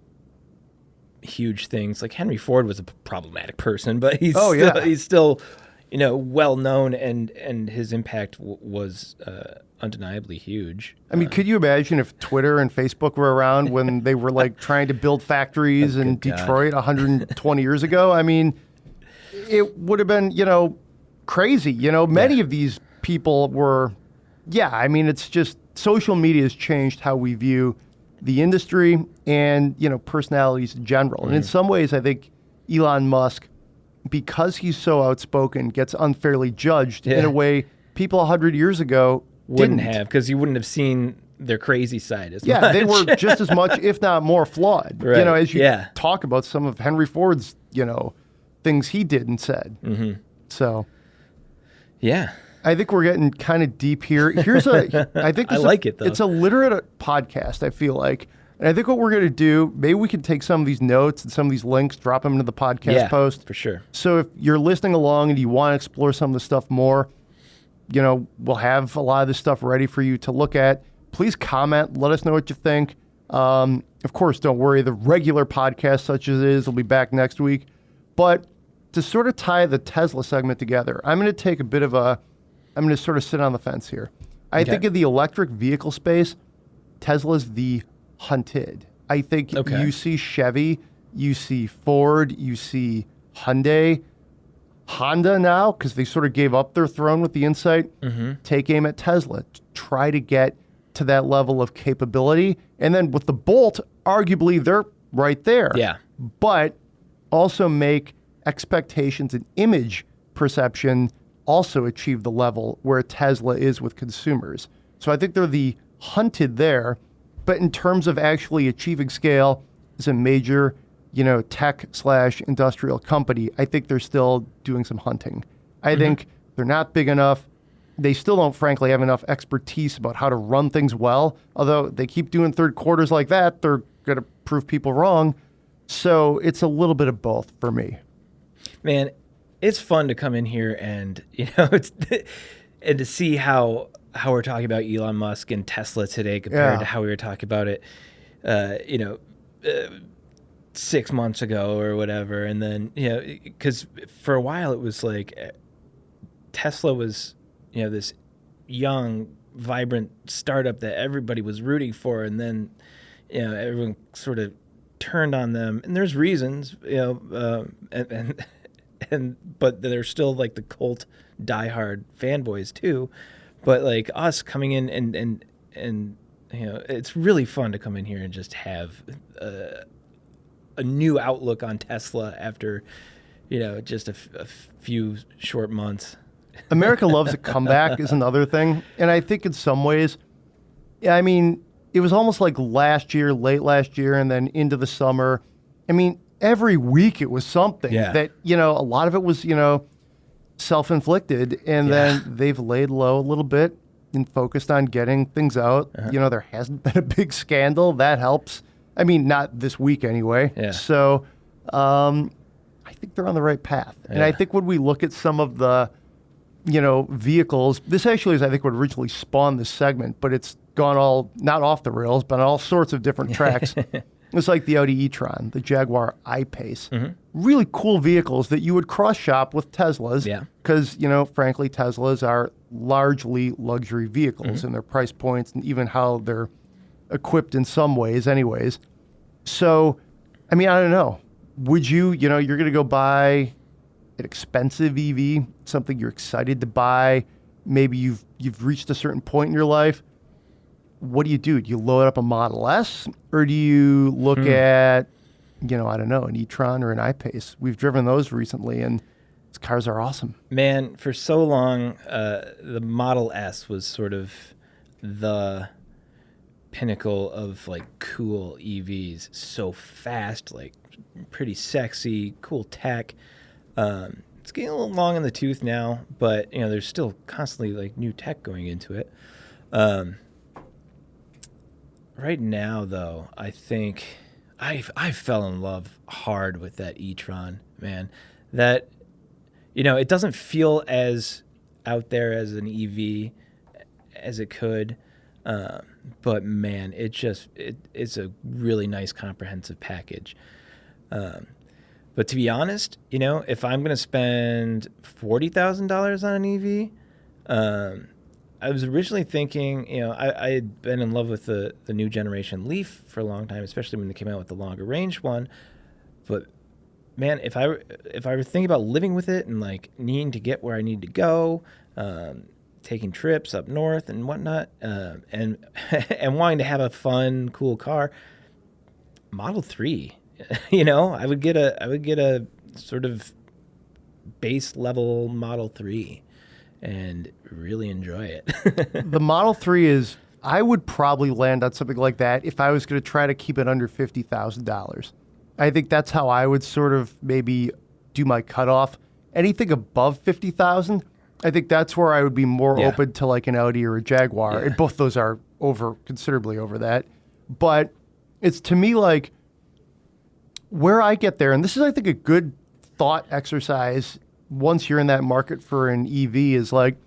huge things, like Henry Ford was a problematic person, but he's still well known, and his impact was undeniably huge. I mean, could you imagine if Twitter and Facebook were around when they were like trying to build factories in Detroit 120 years ago? I mean, it would have been, crazy. Many of these people were, I mean, it's just social media has changed how we view the industry and, personalities in general. And in some ways, I think Elon Musk, because he's so outspoken, gets unfairly judged in a way people 100 years ago wouldn't didn't have, because you wouldn't have seen their crazy side as much. Yeah, they were just as much, if not more, flawed. Right. As you talk about some of Henry Ford's, things he did and said. So, yeah, I think we're getting kind of deep here. I think I like it though. It's a literate podcast, I feel like. And I think what we're going to do, maybe we can take some of these notes and some of these links, drop them into the podcast post. For sure. So if you're listening along and you want to explore some of the stuff more, we'll have a lot of this stuff ready for you to look at. Please comment. Let us know what you think. Of course, don't worry. The regular podcast, such as it is, will be back next week. But to sort of tie the Tesla segment together, I'm going to take I'm going to sort of sit on the fence here. I think in the electric vehicle space, Tesla's the hunted. I think you see Chevy, you see Ford, you see Hyundai, Honda now, because they sort of gave up their throne with the Insight, take aim at Tesla to try to get to that level of capability. And then with the Bolt, arguably they're right there. Yeah. But also make expectations and image perception also achieve the level where Tesla is with consumers. So I think they're the hunted there. But in terms of actually achieving scale as a major, tech/industrial company, I think they're still doing some hunting. I think they're not big enough. They still don't, frankly, have enough expertise about how to run things well. Although they keep doing third quarters like that, they're going to prove people wrong. So it's a little bit of both for me. Man, it's fun to come in here and, and to see how we're talking about Elon Musk and Tesla today compared to how we were talking about it, 6 months ago or whatever. And then, because for a while it was like Tesla was, this young, vibrant startup that everybody was rooting for. And then, everyone sort of turned on them. And there's reasons, but they're still like the cult diehard fanboys too. But like us coming in and it's really fun to come in here and just have a new outlook on Tesla after, just a few short months. America loves a comeback is another thing. And I think in some ways, it was almost like late last year and then into the summer. Every week it was something that, a lot of it was, self-inflicted. And then they've laid low a little bit and focused on getting things out. There hasn't been a big scandal. That helps. Not this week anyway. Yeah. So I think they're on the right path. And I think when we look at some of the, vehicles, this actually is, I think, what originally spawned this segment, but it's gone all, not off the rails, but on all sorts of different tracks. It's like the Audi e-tron, the Jaguar I-Pace. Really cool vehicles that you would cross-shop with Teslas. Yeah. Because, frankly, Teslas are largely luxury vehicles in their price points and even how they're equipped in some ways anyways. So, I don't know. Would you, you're going to go buy an expensive EV, something you're excited to buy. Maybe you've reached a certain point in your life. What do you do? Do you load up a Model S or do you look at, an e-tron or an I-Pace? We've driven those recently and these cars are awesome. Man, for so long, the Model S was sort of the pinnacle of like cool EVs. So fast, like pretty sexy, cool tech. It's getting a little long in the tooth now, but there's still constantly like new tech going into it. Right now, though, I think I fell in love hard with that e-tron, man. That it doesn't feel as out there as an EV as it could, but man, it's a really nice comprehensive package. But to be honest, if I'm going to spend $40,000 on an EV, I was originally thinking, I had been in love with the new generation Leaf for a long time, especially when they came out with the longer range one. But man, if I were thinking about living with it and like needing to get where I need to go, taking trips up north and whatnot, and wanting to have a fun, cool car, Model 3. I would get a sort of base level Model 3 and really enjoy it. The Model 3 is, I would probably land on something like that if I was going to try to keep it under $50,000. I think that's how I would sort of maybe do my cutoff. Anything above $50,000, I think that's where I would be more open to like an Audi or a Jaguar. And both those are considerably over that. But it's to me like, where I get there, and this is, I think, a good thought exercise once you're in that market for an EV, is like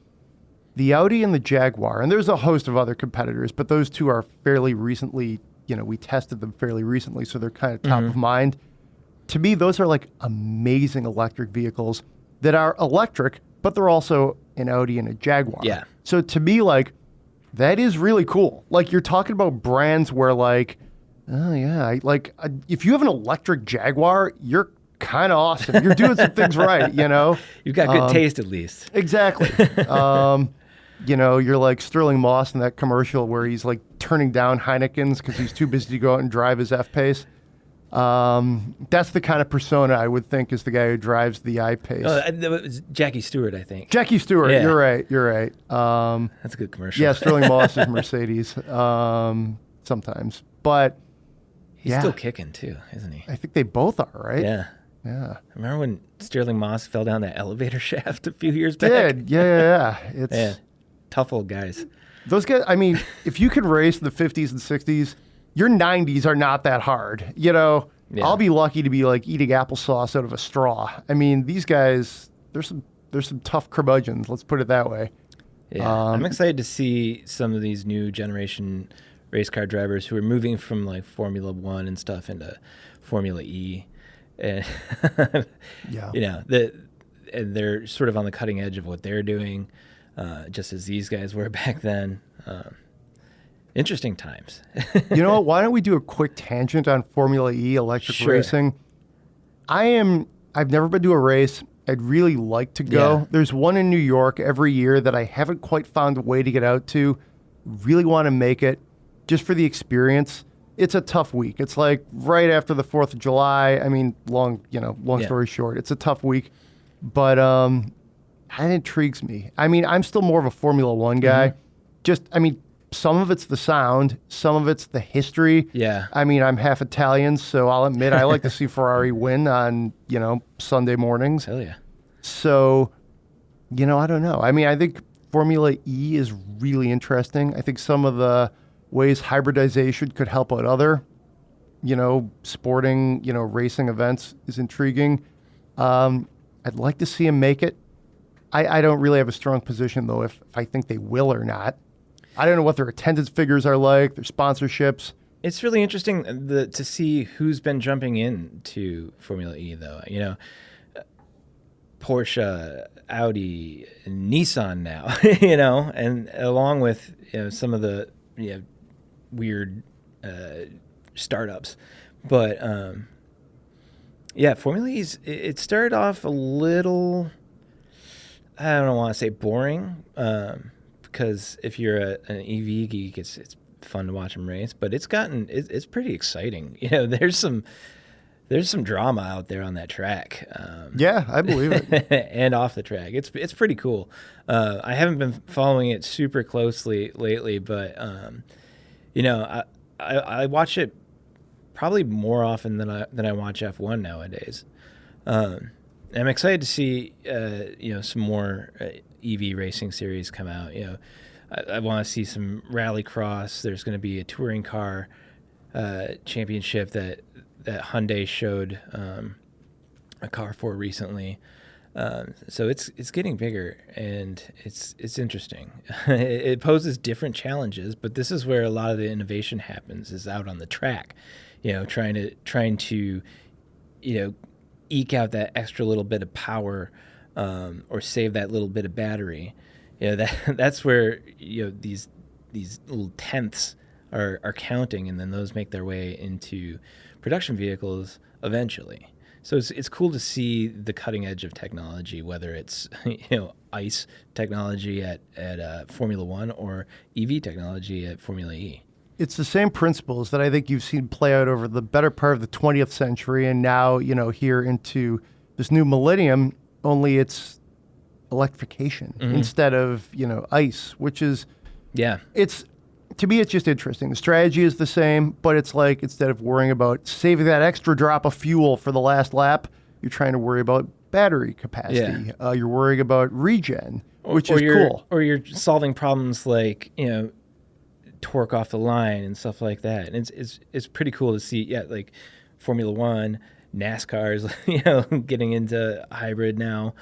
the Audi and the Jaguar, and there's a host of other competitors, but those two are fairly recently we tested them fairly recently, so they're kind of top of mind. To me, those are like amazing electric vehicles that are electric, but they're also an Audi and a Jaguar. Yeah. So to me, like, that is really cool. Like, you're talking about brands where, like, oh yeah, if you have an electric Jaguar, you're kind of awesome. You're doing some things right, You've got good taste, at least. Exactly. You're like Sterling Moss in that commercial where he's like turning down Heineken's because he's too busy to go out and drive his F-Pace. That's the kind of persona I would think is the guy who drives the I-Pace. It was Jackie Stewart, I think. Jackie Stewart, Yeah. You're right. That's a good commercial. Yeah, Sterling Moss is Mercedes sometimes. But He's still kicking, too, isn't he? I think they both are, right? Yeah. Yeah. Remember when Sterling Moss fell down that elevator shaft a few years back? Did. Yeah. It's Yeah. Tough old guys. those guys. I mean, if you could race in the 50s and 60s, your 90s are not that hard. Yeah. I'll be lucky to be like eating applesauce out of a straw. I mean, these guys, there's some tough curmudgeons. Let's put it that way. Yeah. I'm excited to see some of these new generation race car drivers who are moving from like Formula One and stuff into Formula E. And Yeah. And they're sort of on the cutting edge of what they're doing, just as these guys were back then. Interesting times. You know what? Why don't we do a quick tangent on Formula E electric Sure. racing? I've never been to a race. I'd really like to go. Yeah. There's one in New York every year that I haven't quite found a way to get out to. Really want to make it just for the experience. It's a tough week. It's like right after the 4th of July. I mean, long story short, it's a tough week, but that intrigues me. I mean, I'm still more of a Formula One guy. Some of it's the sound, some of it's the history. Yeah. I mean, I'm half Italian, so I'll admit I like to see Ferrari win on, Sunday mornings. Hell yeah. So, I don't know. I mean, I think Formula E is really interesting. I think some of the ways hybridization could help out other, sporting, racing events is intriguing. I'd like to see them make it. I don't really have a strong position, though, if I think they will or not. I don't know what their attendance figures are like, their sponsorships. It's really interesting to see who's been jumping into Formula E, though. Porsche, Audi, Nissan now, and along with some of the weird startups. But Formula E, it started off a little, I don't want to say boring, because if you're an EV geek, it's fun to watch them race, but it's pretty exciting. There's some drama out there on that track. Yeah, I believe it. And off the track. It's pretty cool. I haven't been following it super closely lately, but I watch it probably more often than I watch F1 nowadays. I'm excited to see some more EV racing series come out. I want to see some rallycross. There's going to be a touring car championship that Hyundai showed a car for recently. So it's getting bigger, and it's interesting. It poses different challenges, but this is where a lot of the innovation happens, is out on the track. Trying to eke out that extra little bit of power, or save that little bit of battery. That's where these little tenths are counting, and then those make their way into production vehicles eventually. So it's cool to see the cutting edge of technology, whether it's ICE technology at Formula One or EV technology at Formula E. It's the same principles that I think you've seen play out over the better part of the 20th century, and now here into this new millennium. Only it's electrification instead of ICE, which is to me, it's just interesting. The strategy is the same, but it's like instead of worrying about saving that extra drop of fuel for the last lap, you're trying to worry about battery capacity. Yeah. You're worrying about regen, which is cool. Or you're solving problems like, torque off the line and stuff like that. And it's pretty cool to see, like Formula One, NASCAR's, getting into hybrid now.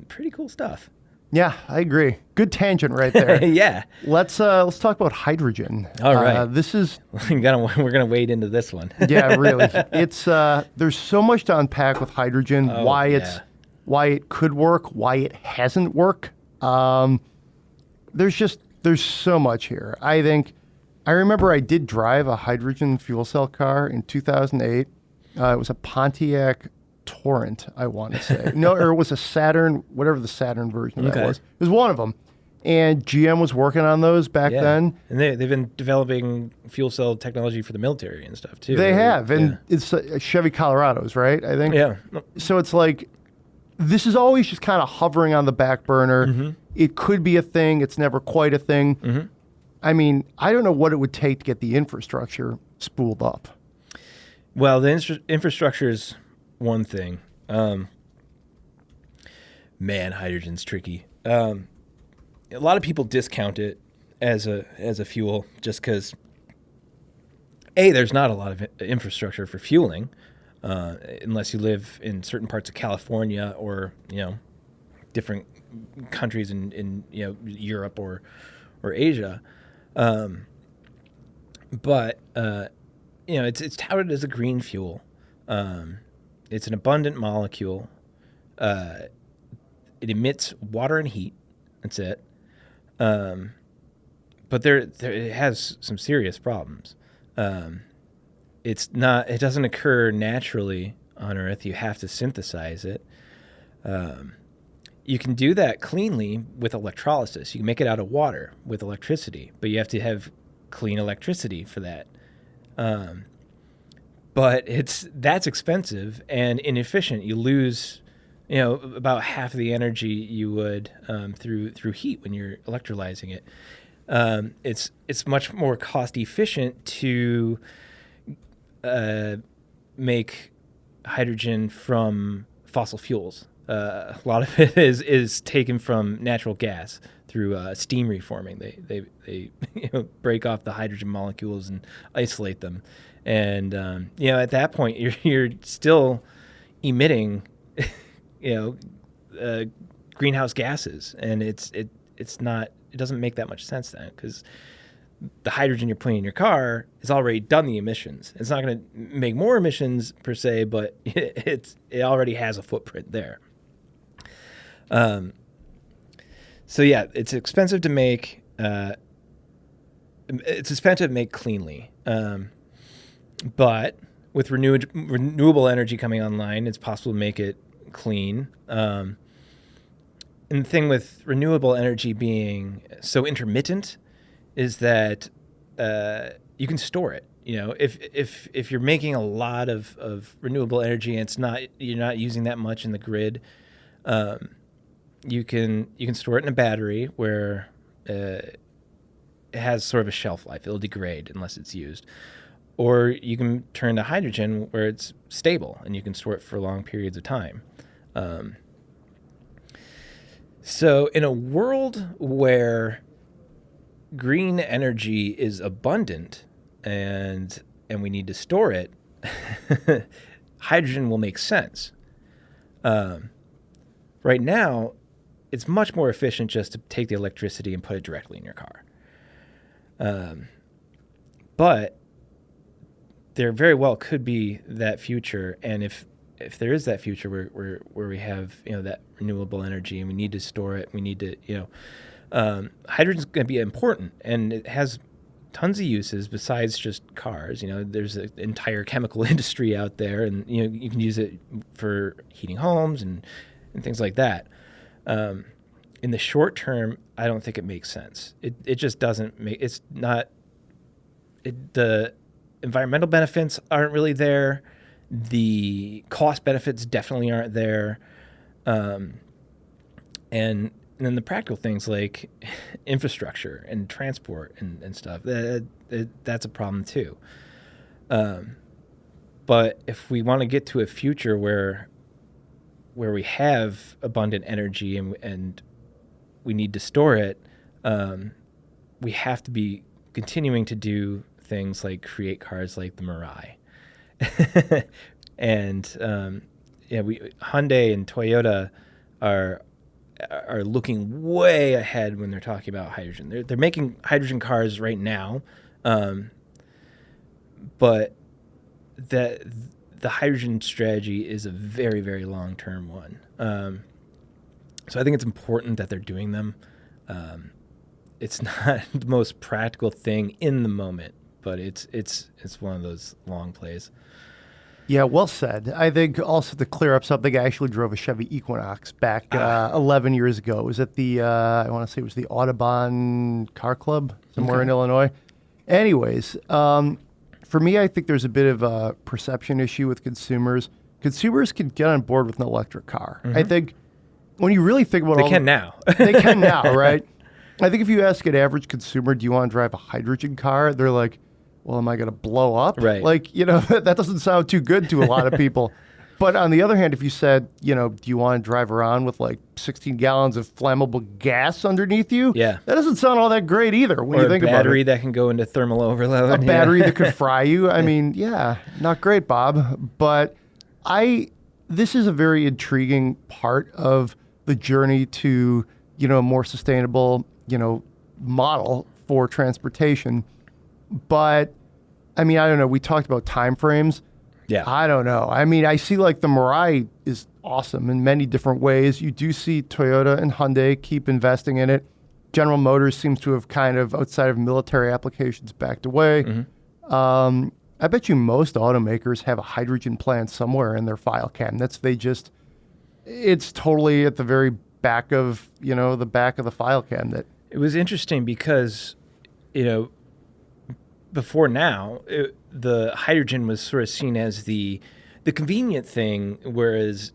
Pretty cool stuff. Yeah, I agree. Good tangent right there. Yeah. Let's talk about hydrogen. All right. This is we're gonna wade into this one. yeah, really. It's there's so much to unpack with hydrogen. Why it could work, why it hasn't worked. There's so much here. I remember I did drive a hydrogen fuel cell car in 2008. It was a Pontiac Torrent, I want to say. No, or it was a Saturn, whatever the Saturn version of that was. It was one of them. And GM was working on those back then. And they've been developing fuel cell technology for the military and stuff, too. They have. And it's Chevy Colorados, right? I think. Yeah. So it's like, this is always just kind of hovering on the back burner. Mm-hmm. It could be a thing. It's never quite a thing. Mm-hmm. I mean, I don't know what it would take to get the infrastructure spooled up. Well, the infrastructure is one thing. Man, hydrogen's tricky. A lot of people discount it as a fuel just because, there's not a lot of infrastructure for fueling, unless you live in certain parts of California or different countries in Europe or Asia. But it's touted as a green fuel. It's an abundant molecule. It emits water and heat. That's it. But it has some serious problems. It doesn't occur naturally on Earth. You have to synthesize it. You can do that cleanly with electrolysis. You can make it out of water with electricity, but you have to have clean electricity for that. But that's expensive and inefficient. You lose, about half of the energy you would through heat when you're electrolyzing it. It's much more cost efficient to make hydrogen from fossil fuels. A lot of it is taken from natural gas through steam reforming. They break off the hydrogen molecules and isolate them, and at that point you're still emitting greenhouse gases, and it doesn't make that much sense then, because the hydrogen you're putting in your car has already done the emissions. It's not going to make more emissions per se, but it already has a footprint there. It's expensive to make. It's expensive to make cleanly, but with renewable energy coming online, it's possible to make it clean. And the thing with renewable energy being so intermittent is that you can store it. If you're making a lot of renewable energy and you're not using that much in the grid, you can store it in a battery where it has sort of a shelf life. It'll degrade unless it's used. Or you can turn to hydrogen where it's stable and you can store it for long periods of time. So in a world where green energy is abundant and we need to store it, hydrogen will make sense. Right now, it's much more efficient just to take the electricity and put it directly in your car. But there very well could be that future, and if there is that future where we have that renewable energy and we need to store it, we need to hydrogen's going to be important, and it has tons of uses besides just cars. There's an entire chemical industry out there, and you can use it for heating homes and things like that. In the short term, I don't think it makes sense. It just doesn't make. It's not. The environmental benefits aren't really there. The cost benefits definitely aren't there. And then the practical things like infrastructure and transport and stuff, that's a problem too. But if we want to get to a future where we have abundant energy and we need to store it, we have to be continuing to do things like create cars like the Mirai. And Hyundai and Toyota are looking way ahead when they're talking about hydrogen. They're making hydrogen cars right now, but the hydrogen strategy is a very, very long-term one. So I think it's important that they're doing them. It's not the most practical thing in the moment, but it's one of those long plays. Yeah, well said. I think also to clear up something, I actually drove a Chevy Equinox back 11 years ago. It was at the, I want to say it was the Autobahn Car Club somewhere in Illinois. Anyways, for me, I think there's a bit of a perception issue with consumers. Consumers can get on board with an electric car. I think when you really think about They can now. They can now, right? I think if you ask an average consumer, do you want to drive a hydrogen car? They're like, well, am I going to blow up? Right. Like, you know, that doesn't sound too good to a lot of people. But on the other hand, if you said, you know, do you want to drive around with like 16 gallons of flammable gas underneath you? Yeah. That doesn't sound all that great either when Or you think a about it. battery that can go into thermal overload. A battery that could fry you. I mean, yeah, not great, Bob. But this is a very intriguing part of the journey to, you know, a more sustainable, you know, model for transportation. But I mean, I don't know. We talked about time frames. Yeah. I don't know. I mean, I see like the Mirai is awesome in many different ways. You do see Toyota and Hyundai keep investing in it. General Motors seems to have kind of, outside of military applications, backed away. I bet you most automakers have a hydrogen plant somewhere in their file cabinets. It's totally at the very back of, you know, the back of the file cabinet. It was interesting because, you know, before now, the hydrogen was sort of seen as the convenient thing, whereas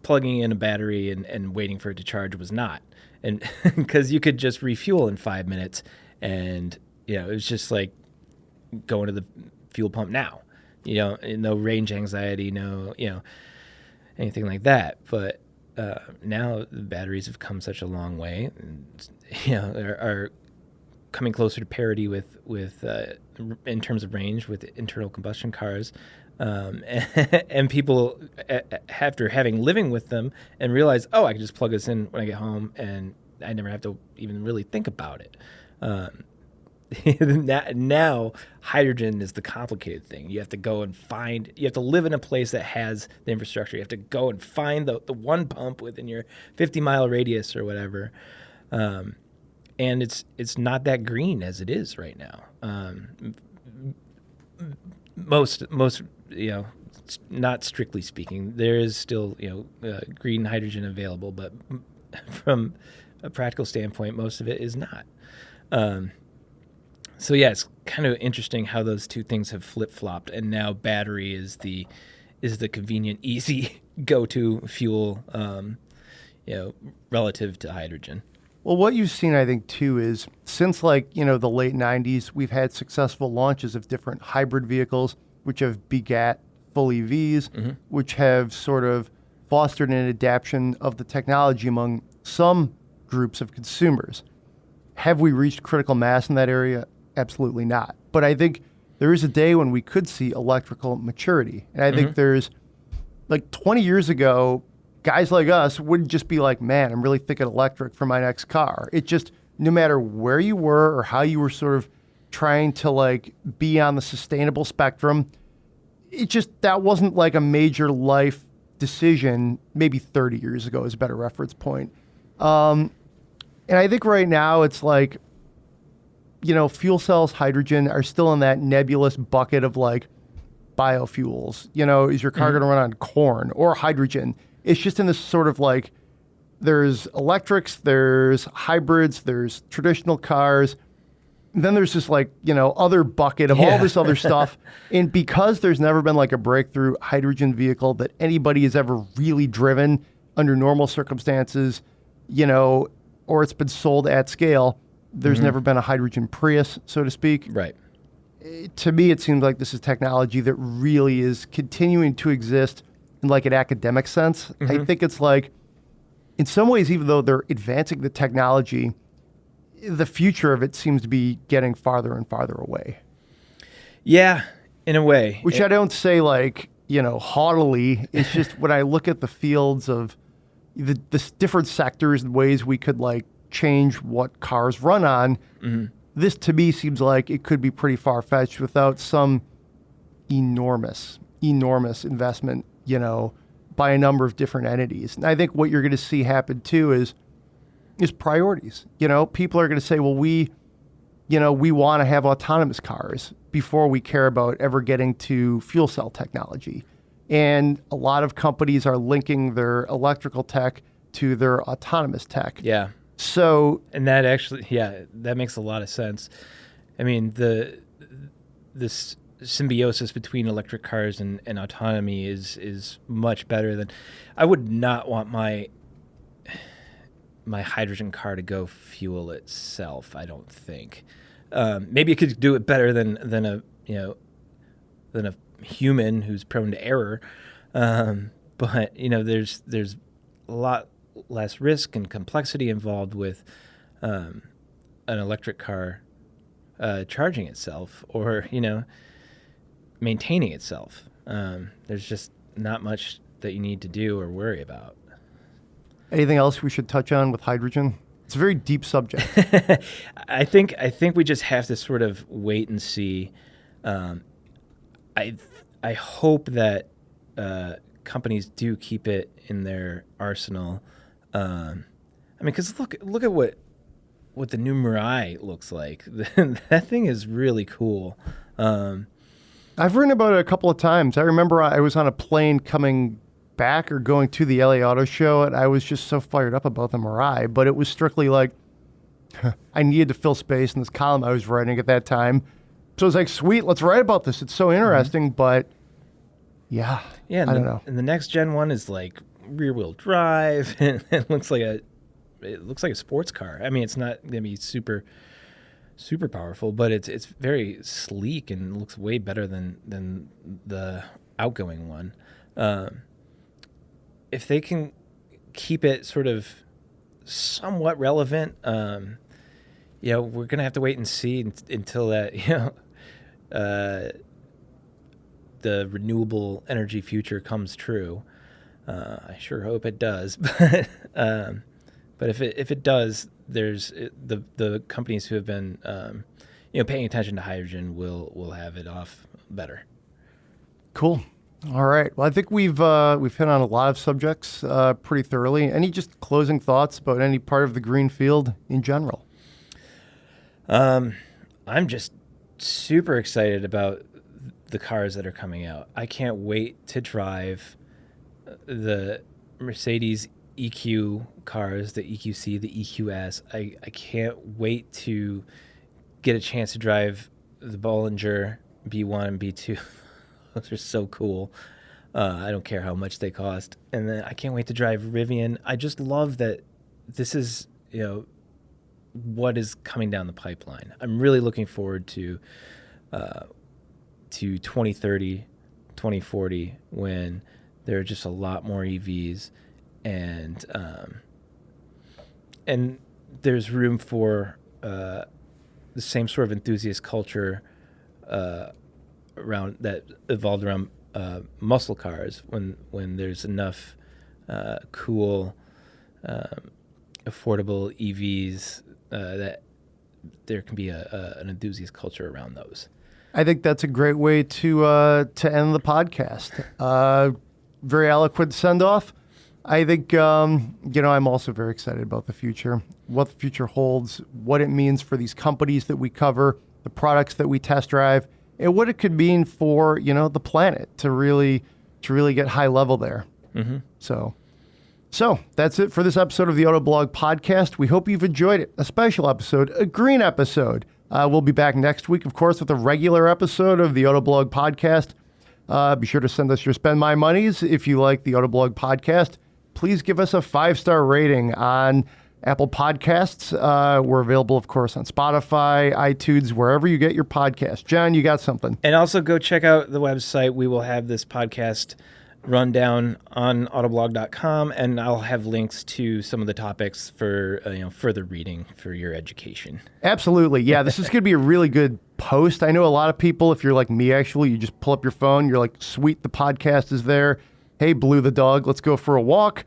plugging in a battery and waiting for it to charge was not. And because you could just refuel in 5 minutes, and, you know, it was just like going to the fuel pump now. You know, no range anxiety, no, you know, anything like that. But now the batteries have come such a long way, and, you know, are coming closer to parity with in terms of range with internal combustion cars, and people after living with them and realize, oh, I can just plug this in when I get home and I never have to even really think about it. Now hydrogen is the complicated thing. You have to go and you have to live in a place that has the infrastructure. You have to go and find the one pump within your 50-mile radius or whatever. And it's not that green as it is right now. Most you know, not strictly speaking, there is still, you know, green hydrogen available, but from a practical standpoint, most of it is not. So yeah, it's kind of interesting how those two things have flip-flopped, and now battery is the convenient, easy go-to fuel, you know, relative to hydrogen. Well, what you've seen, I think, too, is since, like, you know, the late 90s, we've had successful launches of different hybrid vehicles, which have begat full EVs, which have sort of fostered an adaptation of the technology among some groups of consumers. Have we reached critical mass in that area? Absolutely not. But I think there is a day when we could see electrical maturity. And I think there's, like, 20 years ago, guys like us wouldn't just be like, man, I'm really thinking electric for my next car. It just, no matter where you were or how you were sort of trying to like be on the sustainable spectrum, it just, that wasn't like a major life decision. Maybe 30 years ago is a better reference point. And I think right now it's like, you know, fuel cells, hydrogen are still in that nebulous bucket of like biofuels. You know, is your car going to run on corn or hydrogen? It's just in this sort of like, there's electrics, there's hybrids, there's traditional cars. And then there's this like, you know, other bucket of all this other stuff. And because there's never been like a breakthrough hydrogen vehicle that anybody has ever really driven under normal circumstances, you know, or it's been sold at scale, there's never been a hydrogen Prius, so to speak. Right. To me, it seems like this is technology that really is continuing to exist in like an academic sense. I think it's like, in some ways, even though they're advancing the technology, the future of it seems to be getting farther and farther away. Yeah, in a way. Which I don't say like, you know, haughtily. It's just when I look at the fields of the different sectors and ways we could like change what cars run on. Mm-hmm. This to me seems like it could be pretty far-fetched without some enormous investment, by a number of different entities. And I think what you're going to see happen too is priorities. People are going to say, well, we want to have autonomous cars before we care about ever getting to fuel cell technology. And a lot of companies are linking their electrical tech to their autonomous tech. Yeah. So, and that actually, that makes a lot of sense. I mean, this symbiosis between electric cars and autonomy is much better than. I would not want my hydrogen car to go fuel itself. I don't think. Maybe it could do it better than a human who's prone to error. But there's a lot less risk and complexity involved with an electric car charging itself or maintaining itself. There's just not much that you need to do or worry about. Anything else we should touch on with hydrogen? It's a very deep subject. I think we just have to sort of wait and see. I hope that companies do keep it in their arsenal. Because look at what the new Mirai looks like. That thing is really cool. I've written about it a couple of times. I remember I was on a plane coming back or going to the LA Auto Show, and I was just so fired up about the Mirai, but it was strictly like I needed to fill space in this column I was writing at that time. So I was like, sweet, let's write about this. It's so interesting, but I don't know. And the next gen one is like rear-wheel drive, and it looks like a sports car. I mean, it's not going to be super powerful, but it's very sleek and looks way better than the outgoing one. If they can keep it sort of somewhat relevant, we're going to have to wait and see until that, the renewable energy future comes true. I sure hope it does, but if it does, there's the companies who have been paying attention to hydrogen will have it off better. Cool. All right. Well, I think we've hit on a lot of subjects pretty thoroughly. Any just closing thoughts about any part of the green field in general? I'm just super excited about the cars that are coming out. I can't wait to drive the Mercedes EQ cars, the EQC, the EQS. I can't wait to get a chance to drive the Bollinger B1 and B2. Those are so cool. I don't care how much they cost. And then I can't wait to drive Rivian. I just love that this is, what is coming down the pipeline. I'm really looking forward to 2030, 2040, when there are just a lot more EVs and there's room for the same sort of enthusiast culture around that evolved around muscle cars when there's enough cool affordable EVs that there can be an enthusiast culture around those. I think that's a great way to end the podcast. Very eloquent send-off. I think, I'm also very excited about the future, what the future holds, what it means for these companies that we cover, the products that we test drive, and what it could mean for, the planet to really get high level there. Mm-hmm. So that's it for this episode of the Autoblog Podcast. We hope you've enjoyed it. A special episode, a green episode. We'll be back next week, of course, with a regular episode of the Autoblog Podcast. Be sure to send us your Spend My Monies if you like the Autoblog Podcast. Please give us a 5-star rating on Apple Podcasts. We're available, of course, on Spotify, iTunes, wherever you get your podcast. John, you got something? And also go check out the website. We will have this podcast rundown on autoblog.com, and I'll have links to some of the topics for further reading for your education. Absolutely. Yeah, this is going to be a really good post. I know a lot of people, if you're like me, actually, you just pull up your phone, you're like, sweet, the podcast is there. Hey, Blue the dog, let's go for a walk.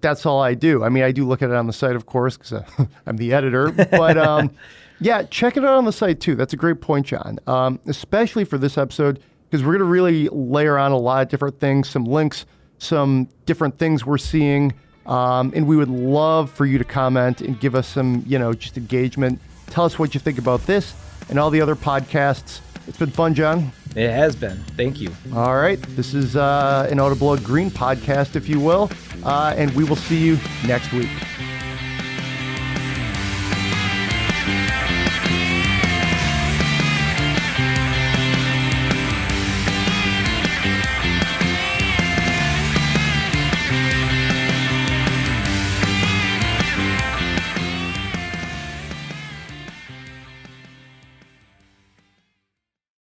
That's all I do. I mean, I do look at it on the site, of course, because I'm the editor. But yeah, check it out on the site too. That's a great point, John. Especially for this episode, because we're going to really layer on a lot of different things, some links, some different things we're seeing. And we would love for you to comment and give us some, just engagement. Tell us what you think about this and all the other podcasts. It's been fun, John. It has been. Thank you. All right. This is an Autoblog Green podcast, if you will. And we will see you next week.